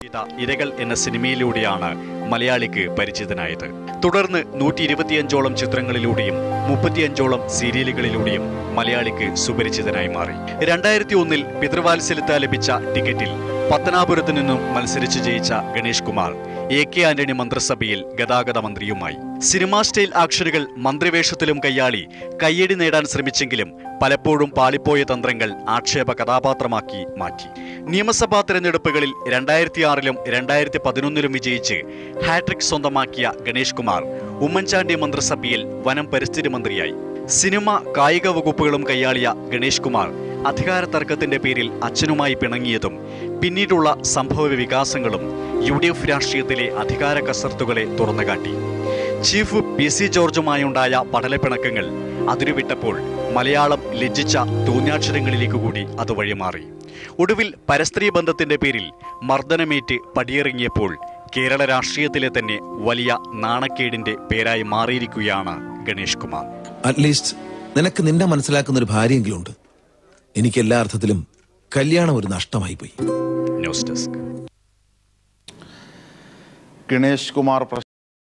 ചെയ്ത ഇരകൾ എന്ന സിനിമയിലൂടെയാണ് മലയാളിക്ക് പരിചിതനായത്. തുടർന്ന് 125ഓളം ചിത്രങ്ങളിലൂടെയും 35ഓളം സീരിയലുകളിലൂടെയും മലയാളിക്ക് സുപരിചിതനായി മാറി. 2001 പിതൃവാത്സല്യത്താൽ ലഭിച്ച ടിക്കറ്റിൽ പത്തനാപുരത്തു നിന്നും മത്സരിച്ച് ജയിച്ച ഗണേഷ് കുമാർ AK ആന്റണി മന്ത്രിസഭയിൽ ഗതാഗത മന്ത്രിയുമായി. സിനിമാ സ്റ്റൈൽ ആക്ഷനുകൾ മന്ത്രിവേഷത്തിലും കയ്യാളി കയ്യടി നേടാൻ ശ്രമിച്ചെങ്കിലും പലപ്പോഴും പാളിപ്പോയ തന്ത്രങ്ങൾ ആക്ഷേപ കഥാപാത്രമാക്കി മാറ്റി. നിയമസഭാ തെരഞ്ഞെടുപ്പുകളിൽ 2006ലും 2011ലും വിജയിച്ച് ഹാട്രിക് സ്വന്തമാക്കിയ ഗണേഷ് കുമാർ ഉമ്മൻചാണ്ടി മന്ത്രിസഭയിൽ വനം പരിസ്ഥിതി മന്ത്രിയായി. സിനിമ കായിക വകുപ്പുകളും കയ്യാളിയ ഗണേഷ് കുമാർ അധികാര തർക്കത്തിന്റെ പേരിൽ അച്ഛനുമായി പിണങ്ങിയതും പിന്നീടുള്ള സംഭവ വികാസങ്ങളും UDF രാഷ്ട്രീയത്തിലെ അധികാര കസർത്തുകളെ തുറന്നുകാട്ടി. ചീഫ് PC ജോർജുമായുണ്ടായ പടലപ്പിണക്കങ്ങൾ അതിരുവിട്ടപ്പോൾ മലയാളം ലജ്ജിച്ച തോന്നിയാക്ഷരങ്ങളിലേക്ക് കൂടി അത് വഴിമാറി. ഒടുവിൽ പരസ്ത്രീ ബന്ധത്തിന്റെ പേരിൽ മർദ്ദനമേറ്റ് പടിയിറങ്ങിയപ്പോൾ കേരള രാഷ്ട്രീയത്തിലെ തന്നെ വലിയ നാണക്കേടിന്റെ പേരായി മാറിയിരിക്കുകയാണ് ഗണേഷ് കുമാർ. അറ്റ്ലീസ്റ്റ് നിനക്ക് നിന്നെ മനസ്സിലാക്കുന്ന ഒരു ഭാര്യയെങ്കിലും ഉണ്ട്. എനിക്ക് എല്ലാ അർത്ഥത്തിലും കല്യാണം ഒരു നഷ്ടമായി പോയി. News desk. ഗണേഷ് കുമാർ